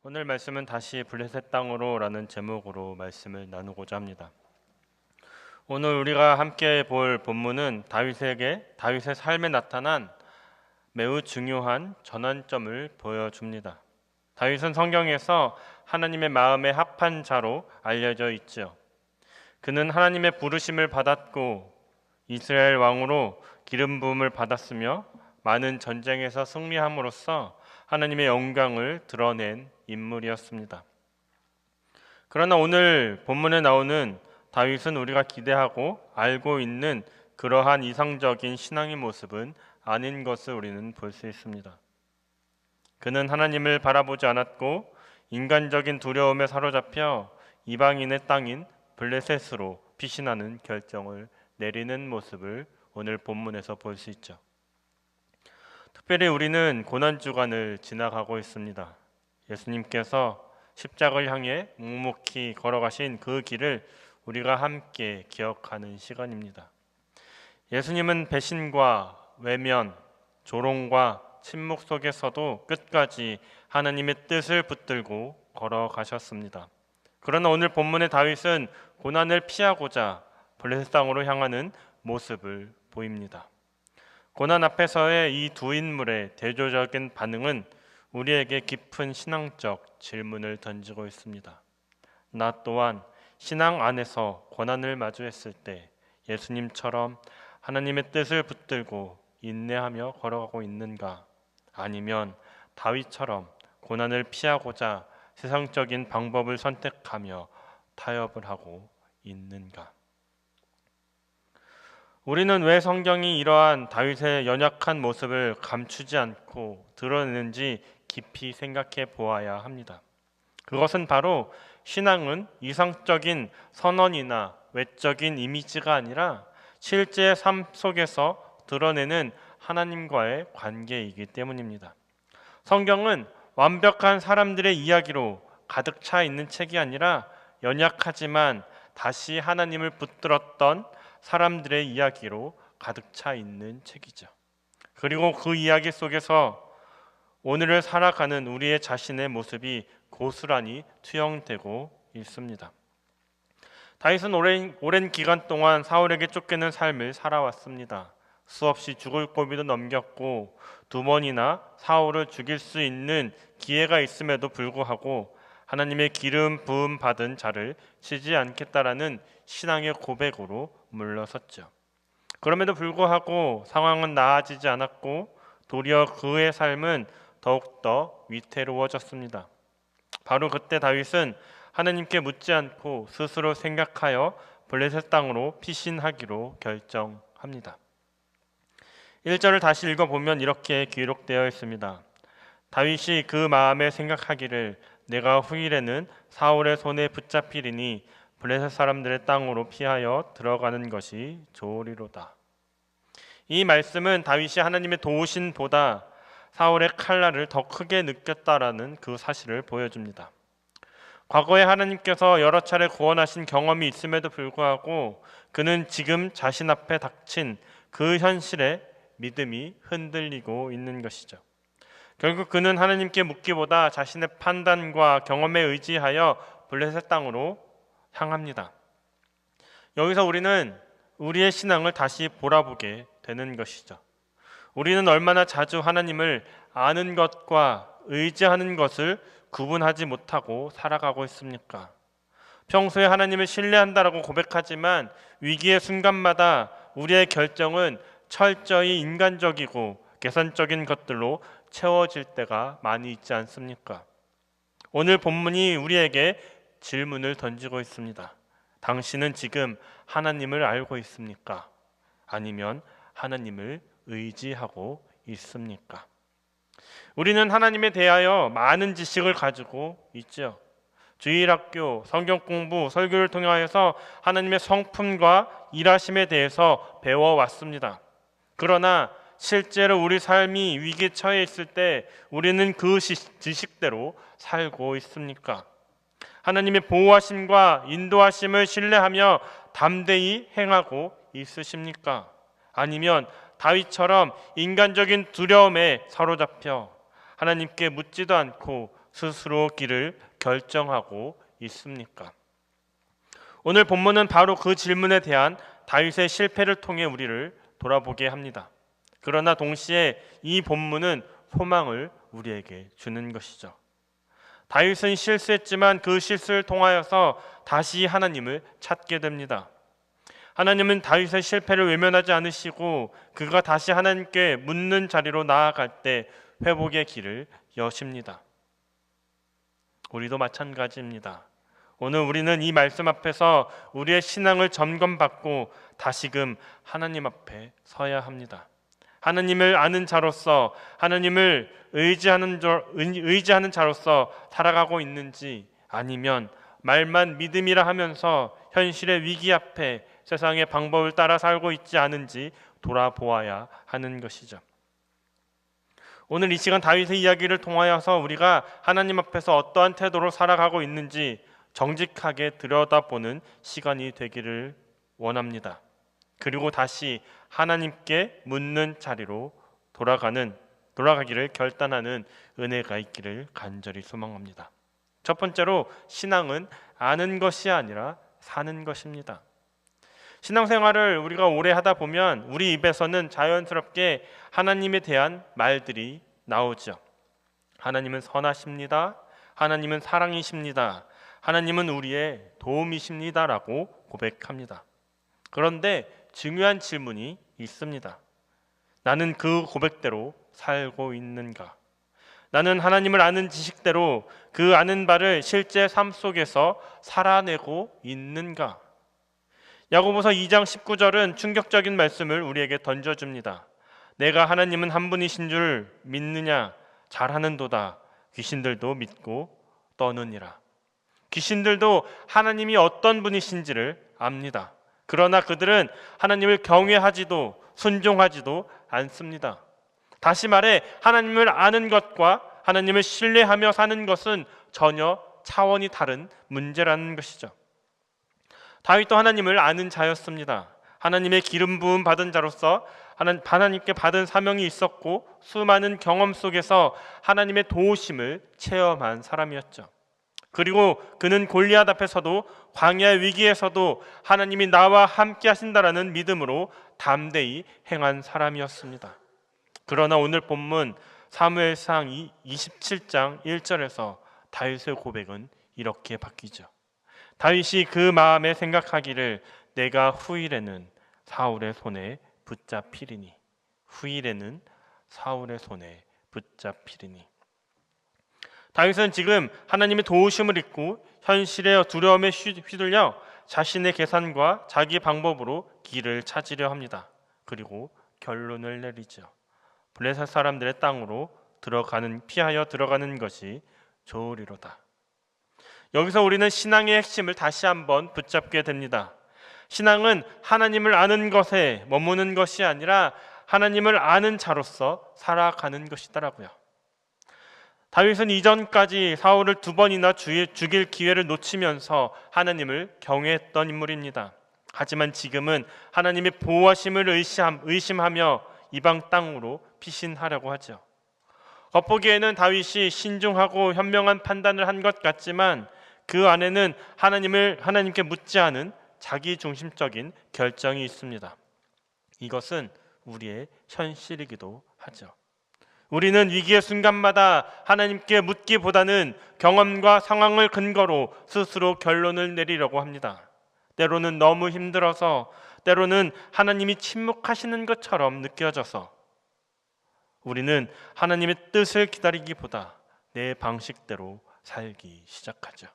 오늘 말씀은 다시 블레셋 땅으로 라는 제목으로 말씀을 나누고자 합니다. 오늘 우리가 함께 볼 본문은 다윗의 삶에 나타난 매우 중요한 전환점을 보여줍니다. 다윗은 성경에서 하나님의 마음에 합한 자로 알려져 있죠. 그는 하나님의 부르심을 받았고 이스라엘 왕으로 기름 부음을 받았으며 많은 전쟁에서 승리함으로써 하나님의 영광을 드러낸 인물이었습니다. 그러나 오늘 본문에 나오는 다윗은 우리가 기대하고 알고 있는 그러한 이상적인 신앙의 모습은 아닌 것을 우리는 볼 수 있습니다. 그는 하나님을 바라보지 않았고 인간적인 두려움에 사로잡혀 이방인의 땅인 블레셋으로 피신하는 결정을 내리는 모습을 오늘 본문에서 볼 수 있죠. 특별히 우리는 고난주간을 지나가고 있습니다. 예수님께서 십자가를 향해 묵묵히 걸어가신 그 길을 우리가 함께 기억하는 시간입니다. 예수님은 배신과 외면, 조롱과 침묵 속에서도 끝까지 하나님의 뜻을 붙들고 걸어가셨습니다. 그러나 오늘 본문의 다윗은 고난을 피하고자 블레셋 땅으로 향하는 모습을 보입니다. 고난 앞에서의 이 두 인물의 대조적인 반응은 우리에게 깊은 신앙적 질문을 던지고 있습니다. 나 또한 신앙 안에서 고난을 마주했을 때 예수님처럼 하나님의 뜻을 붙들고 인내하며 걸어가고 있는가? 아니면 다윗처럼 고난을 피하고자 세상적인 방법을 선택하며 타협을 하고 있는가? 우리는 왜 성경이 이러한 다윗의 연약한 모습을 감추지 않고 드러내는지 깊이 생각해 보아야 합니다. 그것은 바로 신앙은 이상적인 선언이나 외적인 이미지가 아니라 실제 삶 속에서 드러내는 하나님과의 관계이기 때문입니다. 성경은 완벽한 사람들의 이야기로 가득 차 있는 책이 아니라 연약하지만 다시 하나님을 붙들었던 사람들의 이야기로 가득 차 있는 책이죠. 그리고 그 이야기 속에서 오늘을 살아가는 우리의 자신의 모습이 고스란히 투영되고 있습니다. 다윗은 오랜 기간 동안 사울에게 쫓기는 삶을 살아왔습니다. 수없이 죽을 고비도 넘겼고 두 번이나 사울을 죽일 수 있는 기회가 있음에도 불구하고 하나님의 기름 부음 받은 자를 치지 않겠다라는 신앙의 고백으로 물러섰죠. 그럼에도 불구하고 상황은 나아지지 않았고 도리어 그의 삶은 더욱더 위태로워졌습니다. 바로 그때 다윗은 하나님께 묻지 않고 스스로 생각하여 블레셋 땅으로 피신하기로 결정합니다. 1절을 다시 읽어보면 이렇게 기록되어 있습니다. 다윗이 그 마음에 생각하기를 내가 후일에는 사울의 손에 붙잡히리니 블레셋 사람들의 땅으로 피하여 들어가는 것이 좋으리로다. 이 말씀은 다윗이 하나님의 도우심보다 사울의 칼날을 더 크게 느꼈다라는 그 사실을 보여줍니다. 과거에 하나님께서 여러 차례 구원하신 경험이 있음에도 불구하고 그는 지금 자신 앞에 닥친 그 현실에 믿음이 흔들리고 있는 것이죠. 결국 그는 하나님께 묻기보다 자신의 판단과 경험에 의지하여 블레셋 땅으로 향합니다. 여기서 우리는 우리의 신앙을 다시 돌아보게 되는 것이죠. 우리는 얼마나 자주 하나님을 아는 것과 의지하는 것을 구분하지 못하고 살아가고 있습니까? 평소에 하나님을 신뢰한다라고 고백하지만 위기의 순간마다 우리의 결정은 철저히 인간적이고 계산적인 것들로 채워질 때가 많이 있지 않습니까? 오늘 본문이 우리에게 질문을 던지고 있습니다. 당신은 지금 하나님을 알고 있습니까? 아니면 하나님을 의지하고 있습니까? 우리는 하나님에 대하여 많은 지식을 가지고 있죠. 주일학교, 성경 공부, 설교를 통하여서 하나님의 성품과 일하심에 대해서 배워왔습니다. 그러나 실제로 우리 삶이 위기에 처해 있을 때 우리는 그 지식대로 살고 있습니까? 하나님의 보호하심과 인도하심을 신뢰하며 담대히 행하고 있으십니까? 아니면 다윗처럼 인간적인 두려움에 사로잡혀 하나님께 묻지도 않고 스스로 길을 결정하고 있습니까? 오늘 본문은 바로 그 질문에 대한 다윗의 실패를 통해 우리를 돌아보게 합니다. 그러나 동시에 이 본문은 소망을 우리에게 주는 것이죠. 다윗은 실수했지만 그 실수를 통하여서 다시 하나님을 찾게 됩니다. 하나님은 다윗의 실패를 외면하지 않으시고 그가 다시 하나님께 묻는 자리로 나아갈 때 회복의 길을 여십니다. 우리도 마찬가지입니다. 오늘 우리는 이 말씀 앞에서 우리의 신앙을 점검받고 다시금 하나님 앞에 서야 합니다. 하나님을 아는 자로서, 하나님을 의지하는 자로서 살아가고 있는지, 아니면 말만 믿음이라 하면서 현실의 위기 앞에 세상의 방법을 따라 살고 있지 않은지 돌아보아야 하는 것이죠. 오늘 이 시간 다윗의 이야기를 통하여서 우리가 하나님 앞에서 어떠한 태도로 살아가고 있는지 정직하게 들여다보는 시간이 되기를 원합니다. 그리고 다시 하나님께 묻는 자리로 돌아가기를 결단하는 은혜가 있기를 간절히 소망합니다. 첫 번째로 신앙은 아는 것이 아니라 사는 것입니다. 신앙생활을 우리가 오래 하다 보면 우리 입에서는 자연스럽게 하나님에 대한 말들이 나오죠. 하나님은 선하십니다. 하나님은 사랑이십니다. 하나님은 우리의 도움이십니다라고 고백합니다. 그런데 중요한 질문이 있습니다. 나는 그 고백대로 살고 있는가? 나는 하나님을 아는 지식대로 그 아는 바를 실제 삶 속에서 살아내고 있는가? 야고보서 2장 19절은 충격적인 말씀을 우리에게 던져줍니다. 내가 하나님은 한 분이신 줄 믿느냐? 잘하는도다. 귀신들도 믿고 떠느니라. 귀신들도 하나님이 어떤 분이신지를 압니다. 그러나 그들은 하나님을 경외하지도 순종하지도 않습니다. 다시 말해 하나님을 아는 것과 하나님을 신뢰하며 사는 것은 전혀 차원이 다른 문제라는 것이죠. 다윗도 하나님을 아는 자였습니다. 하나님의 기름 부음 받은 자로서 하나님께 받은 사명이 있었고 수많은 경험 속에서 하나님의 도우심을 체험한 사람이었죠. 그리고 그는 골리앗 앞에서도 광야의 위기에서도 하나님이 나와 함께 하신다라는 믿음으로 담대히 행한 사람이었습니다. 그러나 오늘 본문 사무엘상 27장 1절에서 다윗의 고백은 이렇게 바뀌죠. 다윗이 그 마음에 생각하기를 내가 후일에는 사울의 손에 붙잡히리니. 후일에는 사울의 손에 붙잡히리니. 다윗은 지금 하나님의 도우심을 잊고 현실의 두려움에 휘둘려 자신의 계산과 자기 방법으로 길을 찾으려 합니다. 그리고 결론을 내리죠. 블레셋 사람들의 땅으로 피하여 들어가는 것이 좋으리로다. 여기서 우리는 신앙의 핵심을 다시 한번 붙잡게 됩니다. 신앙은 하나님을 아는 것에 머무는 것이 아니라 하나님을 아는 자로서 살아가는 것이더라고요. 다윗은 이전까지 사울을 2번이나 죽일 기회를 놓치면서 하나님을 경외했던 인물입니다. 하지만 지금은 하나님의 보호하심을 의심하며 이방 땅으로 피신하려고 하죠. 겉보기에는 다윗이 신중하고 현명한 판단을 한 것 같지만 그 안에는 하나님께 묻지 않은 자기중심적인 결정이 있습니다. 이것은 우리의 현실이기도 하죠. 우리는 위기의 순간마다 하나님께 묻기보다는 경험과 상황을 근거로 스스로 결론을 내리려고 합니다. 때로는 너무 힘들어서, 때로는 하나님이 침묵하시는 것처럼 느껴져서 우리는 하나님의 뜻을 기다리기보다 내 방식대로 살기 시작하죠.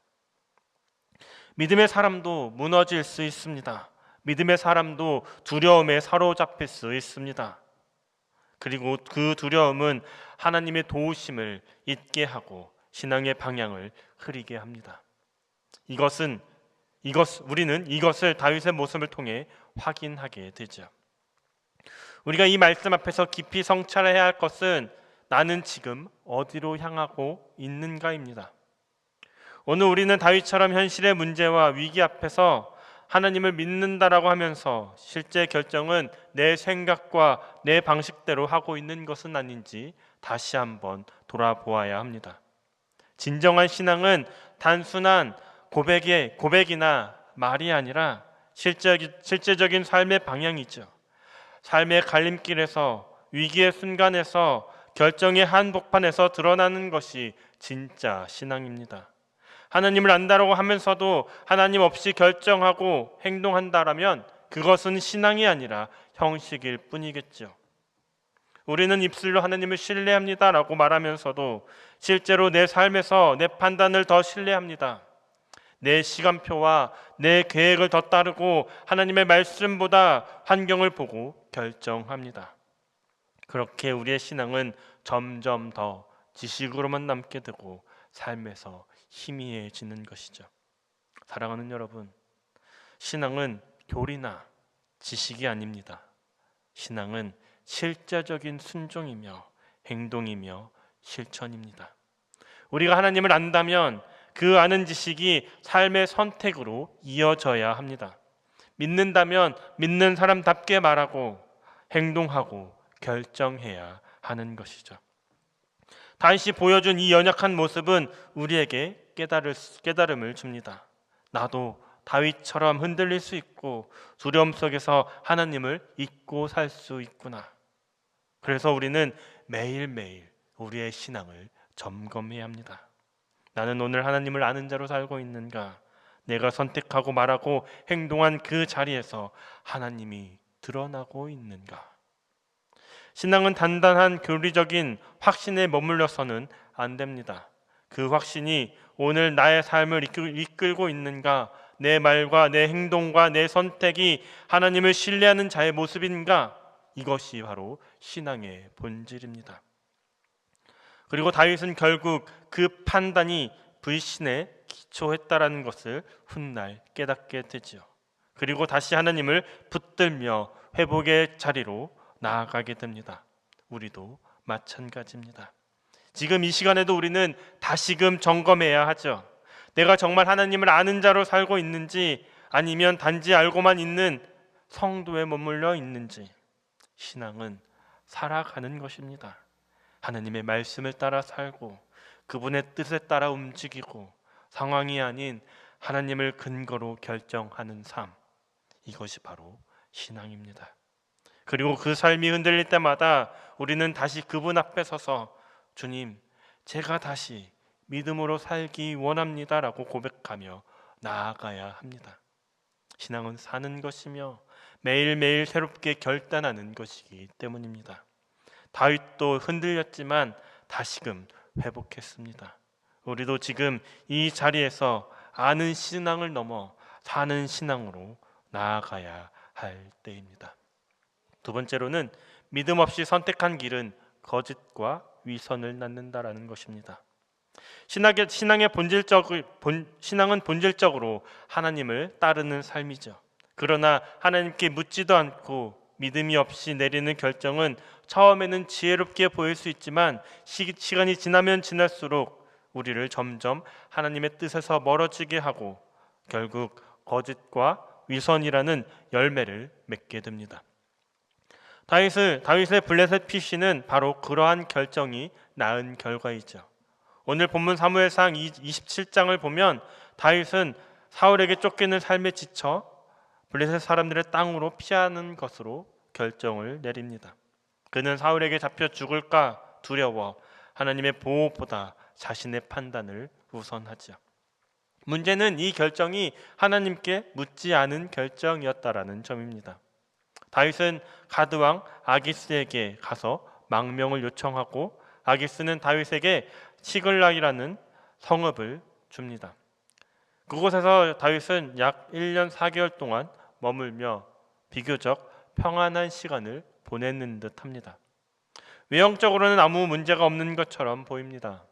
믿음의 사람도 무너질 수 있습니다. 믿음의 사람도 두려움에 사로잡힐 수 있습니다. 그리고 그 두려움은 하나님의 도우심을 잊게 하고 신앙의 방향을 흐리게 합니다. 우리는 이것을 다윗의 모습을 통해 확인하게 되죠. 우리가 이 말씀 앞에서 깊이 성찰해야 할 것은 나는 지금 어디로 향하고 있는가입니다. 오늘 우리는 다윗처럼 현실의 문제와 위기 앞에서 하나님을 믿는다라고 하면서 실제 결정은 내 생각과 내 방식대로 하고 있는 것은 아닌지 다시 한번 돌아보아야 합니다. 진정한 신앙은 단순한 고백이나 말이 아니라 실제적인 삶의 방향이죠. 삶의 갈림길에서, 위기의 순간에서, 결정의 한복판에서 드러나는 것이 진짜 신앙입니다. 하나님을 안다라고 하면서도 하나님 없이 결정하고 행동한다라면 그것은 신앙이 아니라 형식일 뿐이겠죠. 우리는 입술로 하나님을 신뢰합니다라고 말하면서도 실제로 내 삶에서 내 판단을 더 신뢰합니다. 내 시간표와 내 계획을 더 따르고 하나님의 말씀보다 환경을 보고 결정합니다. 그렇게 우리의 신앙은 점점 더 지식으로만 남게 되고 삶에서 희미해지는 것이죠. 사랑하는 여러분, 신앙은 교리나 지식이 아닙니다. 신앙은 실제적인 순종이며 행동이며 실천입니다. 우리가 하나님을 안다면 그 아는 지식이 삶의 선택으로 이어져야 합니다. 믿는다면 믿는 사람답게 말하고 행동하고 결정해야 하는 것이죠. 다윗이 보여준 이 연약한 모습은 우리에게 깨달음을 줍니다. 나도 다윗처럼 흔들릴 수 있고 두려움 속에서 하나님을 잊고 살 수 있구나. 그래서 우리는 매일매일 우리의 신앙을 점검해야 합니다. 나는 오늘 하나님을 아는 자로 살고 있는가? 내가 선택하고 말하고 행동한 그 자리에서 하나님이 드러나고 있는가? 신앙은 단단한 교리적인 확신에 머물러서는 안 됩니다. 그 확신이 오늘 나의 삶을 이끌고 있는가? 내 말과 내 행동과 내 선택이 하나님을 신뢰하는 자의 모습인가? 이것이 바로 신앙의 본질입니다. 그리고 다윗은 결국 그 판단이 불신에 기초했다라는 것을 훗날 깨닫게 되지요. 그리고 다시 하나님을 붙들며 회복의 자리로 나아가게 됩니다. 우리도 마찬가지입니다. 지금 이 시간에도 우리는 다시금 점검해야 하죠. 내가 정말 하나님을 아는 자로 살고 있는지 아니면 단지 알고만 있는 성도에 머물러 있는지. 신앙은 살아가는 것입니다. 하나님의 말씀을 따라 살고 그분의 뜻에 따라 움직이고 상황이 아닌 하나님을 근거로 결정하는 삶, 이것이 바로 신앙입니다. 그리고 그 삶이 흔들릴 때마다 우리는 다시 그분 앞에 서서 주님, 제가 다시 믿음으로 살기 원합니다 라고 고백하며 나아가야 합니다. 신앙은 사는 것이며 매일매일 새롭게 결단하는 것이기 때문입니다. 다윗도 흔들렸지만 다시금 회복했습니다. 우리도 지금 이 자리에서 아는 신앙을 넘어 사는 신앙으로 나아가야 할 때입니다. 두 번째로는 믿음 없이 선택한 길은 거짓과 위선을 낳는다라는 것입니다. 신앙은 본질적으로 하나님을 따르는 삶이죠. 그러나 하나님께 묻지도 않고 믿음이 없이 내리는 결정은 처음에는 지혜롭게 보일 수 있지만 시간이 지나면 지날수록 우리를 점점 하나님의 뜻에서 멀어지게 하고 결국 거짓과 위선이라는 열매를 맺게 됩니다. 다윗의 블레셋 피시는 바로 그러한 결정이 낳은 결과이죠. 오늘 본문 사무엘상 27장을 보면 다윗은 사울에게 쫓기는 삶에 지쳐 블레셋 사람들의 땅으로 피하는 것으로 결정을 내립니다. 그는 사울에게 잡혀 죽을까 두려워 하나님의 보호보다 자신의 판단을 우선하죠. 문제는 이 결정이 하나님께 묻지 않은 결정이었다라는 점입니다. 다윗은 가드왕 아기스에게 가서 망명을 요청하고 아기스는 다윗에게 시글락이라는 성읍을 줍니다. 그곳에서 다윗은 약 1년 4개월 동안 머물며 비교적 평안한 시간을 보냈는 듯합니다. 외형적으로는 아무 문제가 없는 것처럼 보입니다.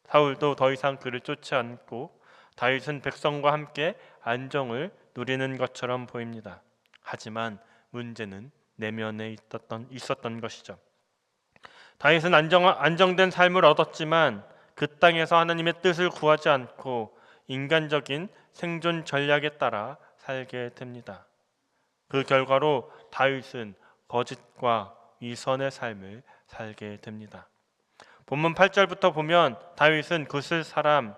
사울도 더 이상 그를 쫓지 않고 다윗은 백성과 함께 안정을 누리는 것처럼 보입니다. 하지만 문제는 내면에 있었던 것이죠. 다윗은 안정된 삶을 얻었지만 그 땅에서 하나님의 뜻을 구하지 않고 인간적인 생존 전략에 따라 살게 됩니다. 그 결과로 다윗은 거짓과 위선의 삶을 살게 됩니다. 본문 8절부터 보면 다윗은 구스 사람,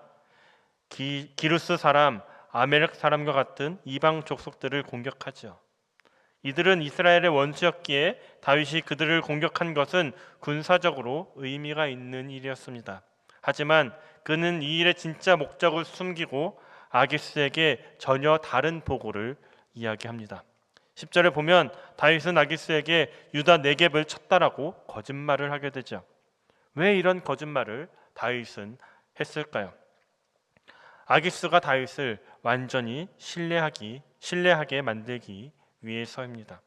기루스 사람, 아멜렉 사람과 같은 이방 족속들을 공격하죠. 이들은 이스라엘의 원수였기에 다윗이 그들을 공격한 것은 군사적으로 의미가 있는 일이었습니다. 하지만 그는 이 일의 진짜 목적을 숨기고 아기스에게 전혀 다른 보고를 이야기합니다. 10절에 보면 다윗은 아기스에게 유다 네겝을 쳤다라고 거짓말을 하게 되죠. 왜 이런 거짓말을 다윗은 했을까요? 아기스가 다윗을 완전히 신뢰하게 만들기 위해서입니다.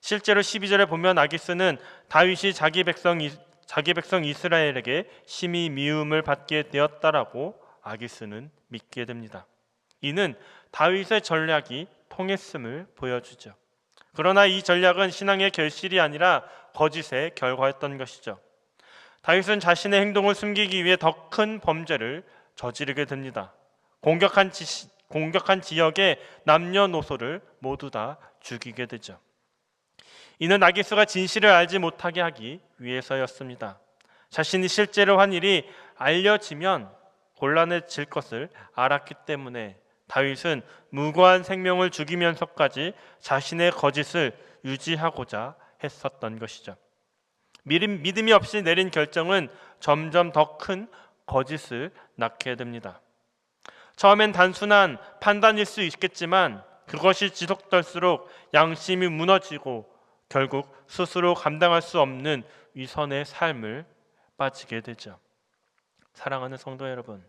실제로 12절에 보면 아기스는 다윗이 자기 백성 이스라엘에게 심히 미움을 받게 되었다라고 아기스는 믿게 됩니다. 이는 다윗의 전략이 통했음을 보여주죠. 그러나 이 전략은 신앙의 결실이 아니라 거짓의 결과였던 것이죠. 다윗은 자신의 행동을 숨기기 위해 더 큰 범죄를 저지르게 됩니다. 공격한 지역의 남녀노소를 모두 다 죽이게 되죠. 이는 아기스가 진실을 알지 못하게 하기 위해서였습니다. 자신이 실제로 한 일이 알려지면 곤란해질 것을 알았기 때문에 다윗은 무고한 생명을 죽이면서까지 자신의 거짓을 유지하고자 했었던 것이죠. 믿음이 없이 내린 결정은 점점 더 큰 거짓을 낳게 됩니다. 처음엔 단순한 판단일 수 있겠지만 그것이 지속될수록 양심이 무너지고 결국 스스로 감당할 수 없는 위선의 삶을 빠지게 되죠. 사랑하는 성도 여러분,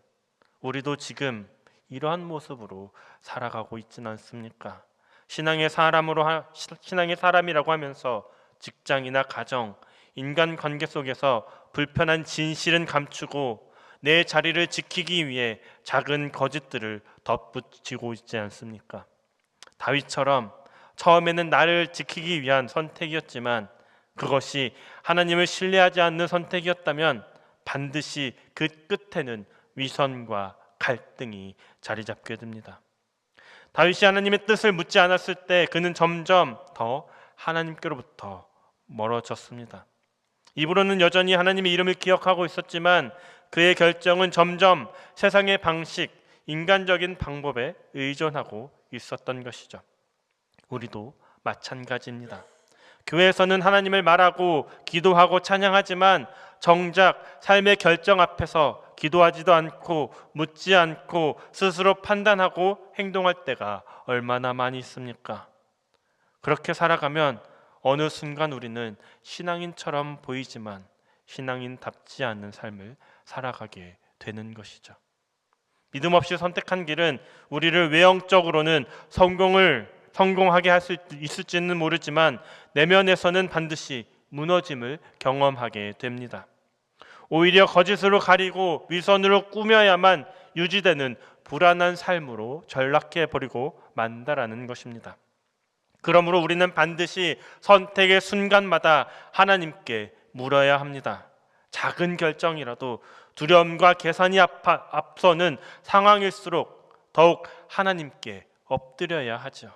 우리도 지금 이러한 모습으로 살아가고 있지는 않습니까? 신앙의 사람이라고 하면서 직장이나 가정, 인간관계 속에서 불편한 진실은 감추고 내 자리를 지키기 위해 작은 거짓들을 덧붙이고 있지 않습니까? 다윗처럼 처음에는 나를 지키기 위한 선택이었지만 그것이 하나님을 신뢰하지 않는 선택이었다면 반드시 그 끝에는 위선과 갈등이 자리 잡게 됩니다. 다윗이 하나님의 뜻을 묻지 않았을 때 그는 점점 더 하나님께로부터 멀어졌습니다. 입으로는 여전히 하나님의 이름을 기억하고 있었지만 그의 결정은 점점 세상의 방식, 인간적인 방법에 의존하고 있었던 것이죠. 우리도 마찬가지입니다. 교회에서는 하나님을 말하고 기도하고 찬양하지만 정작 삶의 결정 앞에서 기도하지도 않고 묻지 않고 스스로 판단하고 행동할 때가 얼마나 많이 있습니까? 그렇게 살아가면 어느 순간 우리는 신앙인처럼 보이지만 신앙인답지 않은 삶을 살아가게 되는 것이죠. 믿음 없이 선택한 길은 우리를 외형적으로는 성공하게 할 수 있을지는 모르지만 내면에서는 반드시 무너짐을 경험하게 됩니다. 오히려 거짓으로 가리고 위선으로 꾸며야만 유지되는 불안한 삶으로 전락해버리고 만다라는 것입니다. 그러므로 우리는 반드시 선택의 순간마다 하나님께 물어야 합니다. 작은 결정이라도 두려움과 계산이 앞서는 상황일수록 더욱 하나님께 엎드려야 하죠.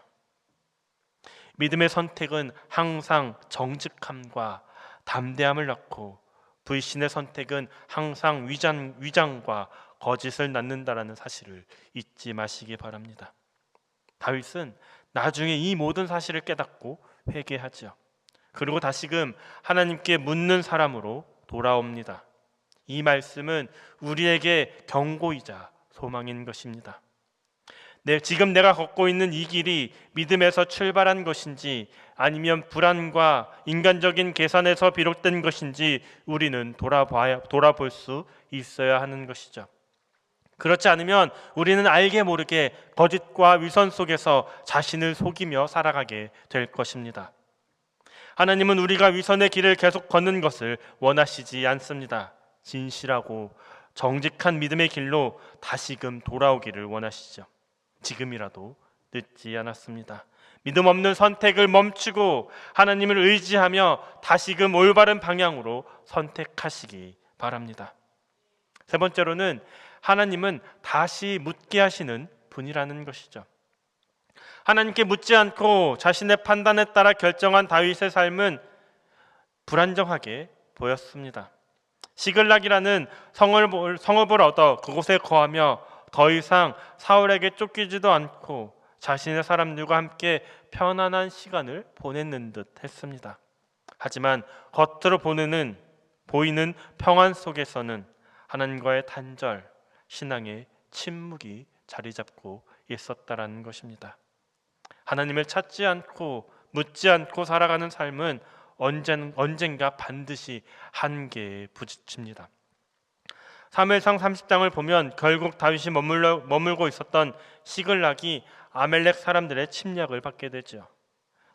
믿음의 선택은 항상 정직함과 담대함을 낳고 불신의 선택은 항상 위장과 거짓을 낳는다라는 사실을 잊지 마시기 바랍니다. 다윗은 나중에 이 모든 사실을 깨닫고 회개하죠. 그리고 다시금 하나님께 묻는 사람으로 돌아옵니다. 이 말씀은 우리에게 경고이자 소망인 것입니다. 지금 내가 걷고 있는 이 길이 믿음에서 출발한 것인지 아니면 불안과 인간적인 계산에서 비롯된 것인지 우리는 돌아볼 수 있어야 하는 것이죠. 그렇지 않으면 우리는 알게 모르게 거짓과 위선 속에서 자신을 속이며 살아가게 될 것입니다. 하나님은 우리가 위선의 길을 계속 걷는 것을 원하시지 않습니다. 진실하고 정직한 믿음의 길로 다시금 돌아오기를 원하시죠. 지금이라도 늦지 않았습니다. 믿음 없는 선택을 멈추고 하나님을 의지하며 다시금 올바른 방향으로 선택하시기 바랍니다. 세 번째로는 하나님은 다시 묻게 하시는 분이라는 것이죠. 하나님께 묻지 않고 자신의 판단에 따라 결정한 다윗의 삶은 불안정하게 보였습니다. 시글락이라는 성읍을 얻어 그곳에 거하며 더 이상 사울에게 쫓기지도 않고 자신의 사람들과 함께 편안한 시간을 보냈는 듯 했습니다. 하지만 겉으로 보이는 평안 속에서는 하나님과의 단절, 신앙의 침묵이 자리 잡고 있었다라는 것입니다. 하나님을 찾지 않고 묻지 않고 살아가는 삶은 언젠가 반드시 한계에 부딪힙니다. 사무엘상 30장을 보면 결국 다윗이 머물고 있었던 시글락이 아멜렉 사람들의 침략을 받게 되죠.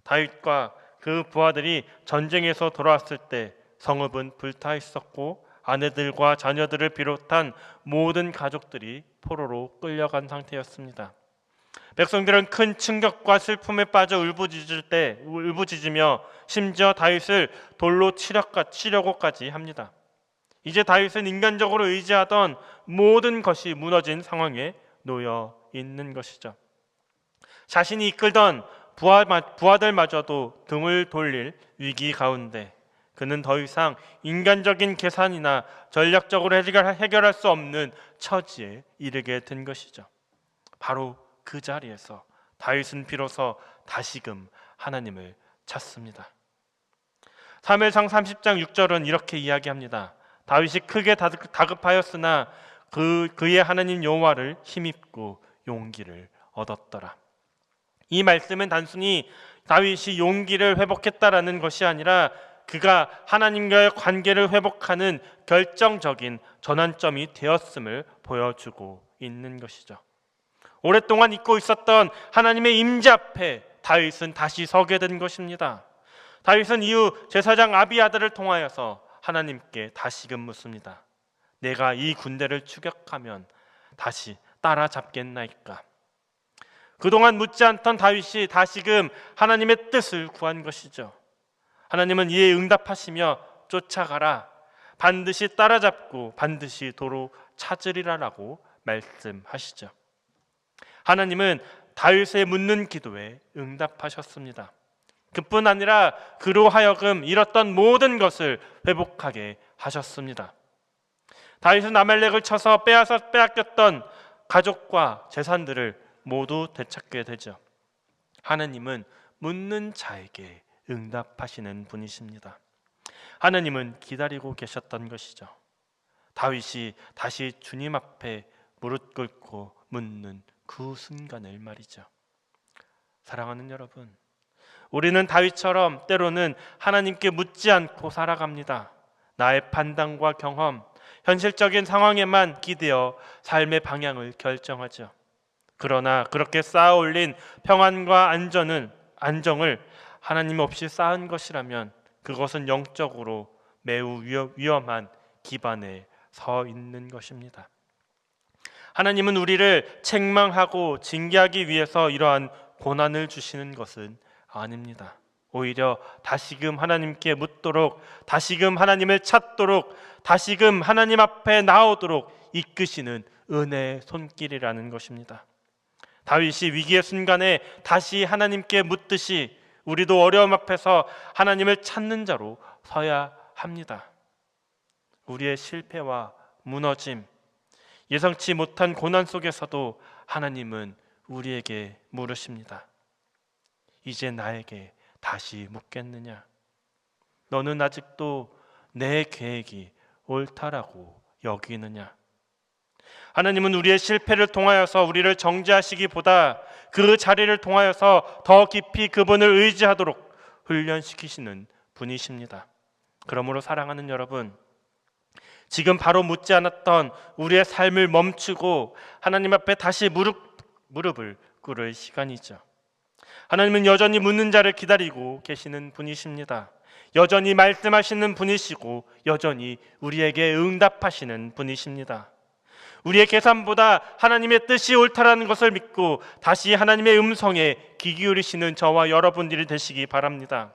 다윗과 그 부하들이 전쟁에서 돌아왔을 때 성읍은 불타 있었고 아내들과 자녀들을 비롯한 모든 가족들이 포로로 끌려간 상태였습니다. 백성들은 큰 충격과 슬픔에 빠져 울부짖으며 심지어 다윗을 돌로 치려고까지 합니다. 이제 다윗은 인간적으로 의지하던 모든 것이 무너진 상황에 놓여 있는 것이죠. 자신이 이끌던 부하들마저도 등을 돌릴 위기 가운데 그는 더 이상 인간적인 계산이나 전략적으로 해결할 수 없는 처지에 이르게 된 것이죠. 바로 그 자리에서 다윗은 비로소 다시금 하나님을 찾습니다. 사무엘상 30장 6절은 이렇게 이야기합니다. 다윗이 크게 다급하였으나 그의 하나님 여호와를 힘입고 용기를 얻었더라. 이 말씀은 단순히 다윗이 용기를 회복했다라는 것이 아니라 그가 하나님과의 관계를 회복하는 결정적인 전환점이 되었음을 보여주고 있는 것이죠. 오랫동안 잊고 있었던 하나님의 임재 앞에 다윗은 다시 서게 된 것입니다. 다윗은 이후 제사장 아비아들을 통하여서 하나님께 다시금 묻습니다. 내가 이 군대를 추격하면 다시 따라잡겠나이까? 그동안 묻지 않던 다윗이 다시금 하나님의 뜻을 구한 것이죠. 하나님은 이에 응답하시며 쫓아가라, 반드시 따라잡고 반드시 도로 찾으리라라고 말씀하시죠. 하나님은 다윗의 묻는 기도에 응답하셨습니다. 그뿐 아니라 그로 하여금 잃었던 모든 것을 회복하게 하셨습니다. 다윗은 아멜렉을 쳐서 빼앗겼던 가족과 재산들을 모두 되찾게 되죠. 하나님은 묻는 자에게 응답하시는 분이십니다. 하나님은 기다리고 계셨던 것이죠. 다윗이 다시 주님 앞에 무릎 꿇고 묻는 그 순간을 말이죠. 사랑하는 여러분, 우리는 다윗처럼 때로는 하나님께 묻지 않고 살아갑니다. 나의 판단과 경험, 현실적인 상황에만 기대어 삶의 방향을 결정하죠. 그러나 그렇게 쌓아올린 평안과 안정을 하나님 없이 쌓은 것이라면 그것은 영적으로 매우 위험한 기반에 서 있는 것입니다. 하나님은 우리를 책망하고 징계하기 위해서 이러한 고난을 주시는 것은 아닙니다. 오히려 다시금 하나님께 묻도록, 다시금 하나님을 찾도록, 다시금 하나님 앞에 나오도록 이끄시는 은혜의 손길이라는 것입니다. 다윗이 위기의 순간에 다시 하나님께 묻듯이 우리도 어려움 앞에서 하나님을 찾는 자로 서야 합니다. 우리의 실패와 무너짐, 예상치 못한 고난 속에서도 하나님은 우리에게 물으십니다. 이제 나에게 다시 묻겠느냐? 너는 아직도 내 계획이 옳다라고 여기느냐? 하나님은 우리의 실패를 통하여서 우리를 정죄하시기보다 그 자리를 통하여서 더 깊이 그분을 의지하도록 훈련시키시는 분이십니다. 그러므로 사랑하는 여러분, 지금 바로 묻지 않았던 우리의 삶을 멈추고 하나님 앞에 다시 무릎을 꿇을 시간이죠. 하나님은 여전히 묻는 자를 기다리고 계시는 분이십니다. 여전히 말씀하시는 분이시고 여전히 우리에게 응답하시는 분이십니다. 우리의 계산보다 하나님의 뜻이 옳다라는 것을 믿고 다시 하나님의 음성에 귀 기울이시는 저와 여러분들이 되시기 바랍니다.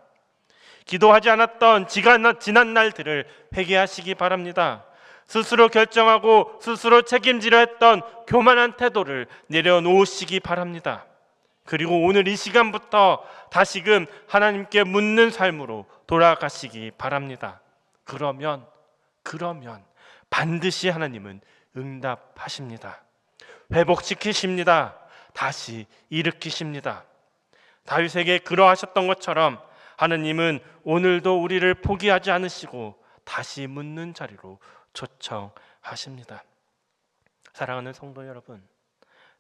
기도하지 않았던 지난 날들을 회개하시기 바랍니다. 스스로 결정하고 스스로 책임지려 했던 교만한 태도를 내려놓으시기 바랍니다. 그리고 오늘 이 시간부터 다시금 하나님께 묻는 삶으로 돌아가시기 바랍니다. 그러면 그러면 반드시 하나님은 응답하십니다. 회복시키십니다. 다시 일으키십니다. 다윗에게 그러하셨던 것처럼 하나님은 오늘도 우리를 포기하지 않으시고 다시 묻는 자리로 초청하십니다. 사랑하는 성도 여러분,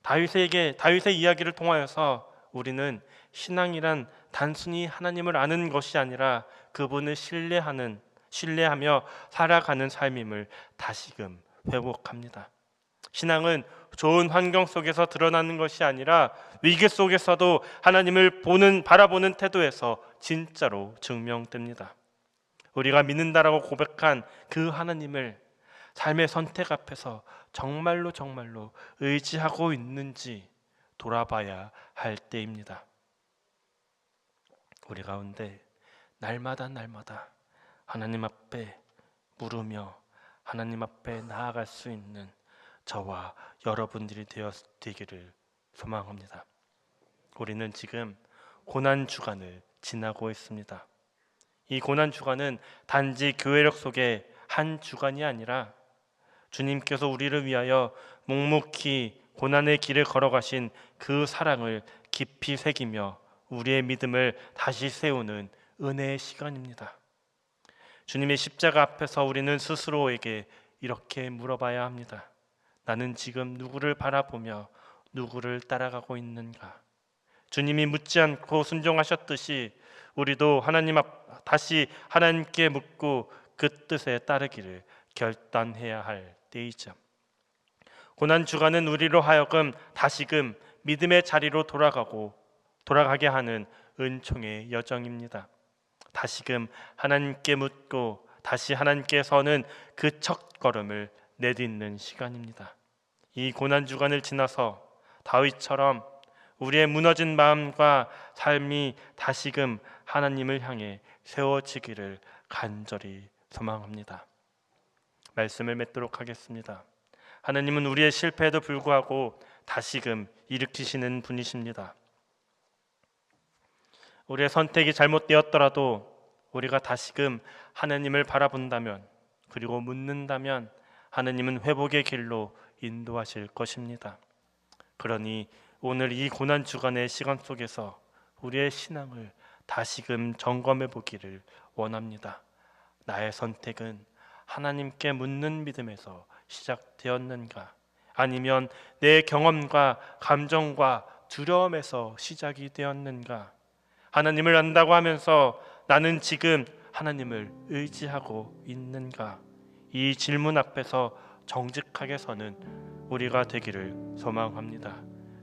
다윗의 이야기를 통하여서 우리는 신앙이란 단순히 하나님을 아는 것이 아니라 그분을 신뢰하며 살아가는 삶임을 다시금 회복합니다. 신앙은 좋은 환경 속에서 드러나는 것이 아니라 위기 속에서도 하나님을 바라보는 태도에서 진짜로 증명됩니다. 우리가 믿는다라고 고백한 그 하나님을 삶의 선택 앞에서 정말로 의지하고 있는지 돌아봐야 할 때입니다. 우리 가운데 날마다 하나님 앞에 물으며 하나님 앞에 나아갈 수 있는 저와 여러분들이 되기를 소망합니다. 우리는 지금 고난주간을 지나고 있습니다. 이 고난주간은 단지 교회력 속의 한 주간이 아니라 주님께서 우리를 위하여 묵묵히 고난의 길을 걸어가신 그 사랑을 깊이 새기며 우리의 믿음을 다시 세우는 은혜의 시간입니다. 주님의 십자가 앞에서 우리는 스스로에게 이렇게 물어봐야 합니다. 나는 지금 누구를 바라보며 누구를 따라가고 있는가? 주님이 묻지 않고 순종하셨듯이 우리도 다시 하나님께 묻고 그 뜻에 따르기를 결단해야 할 때이죠. 고난주간은 우리로 하여금 다시금 믿음의 자리로 돌아가게 하는 은총의 여정입니다. 다시금 하나님께 묻고 다시 하나님께 서는 그 첫걸음을 내딛는 시간입니다. 이 고난주간을 지나서 다윗처럼 우리의 무너진 마음과 삶이 다시금 하나님을 향해 세워지기를 간절히 소망합니다. 말씀을 맺도록 하겠습니다. 하나님은 우리의 실패에도 불구하고 다시금 일으키시는 분이십니다. 우리의 선택이 잘못되었더라도 우리가 다시금 하나님을 바라본다면 그리고 묻는다면 하나님은 회복의 길로 인도하실 것입니다. 그러니 오늘 이 고난주간의 시간 속에서 우리의 신앙을 다시금 점검해 보기를 원합니다. 나의 선택은 하나님께 묻는 믿음에서 시작되었는가? 아니면 내 경험과 감정과 두려움에서 시작이 되었는가? 하나님을 안다고 하면서 나는 지금 하나님을 의지하고 있는가? 이 질문 앞에서 정직하게 서는 우리가 되기를 소망합니다.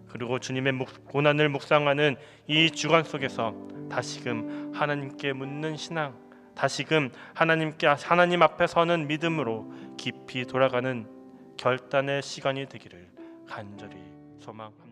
그리고 주님의 고난을 묵상하는 이 주간 속에서 다시금 하나님께 묻는 신앙, 다시금 하나님 앞에 서는 믿음으로 깊이 돌아가는 결단의 시간이 되기를 간절히 소망합니다.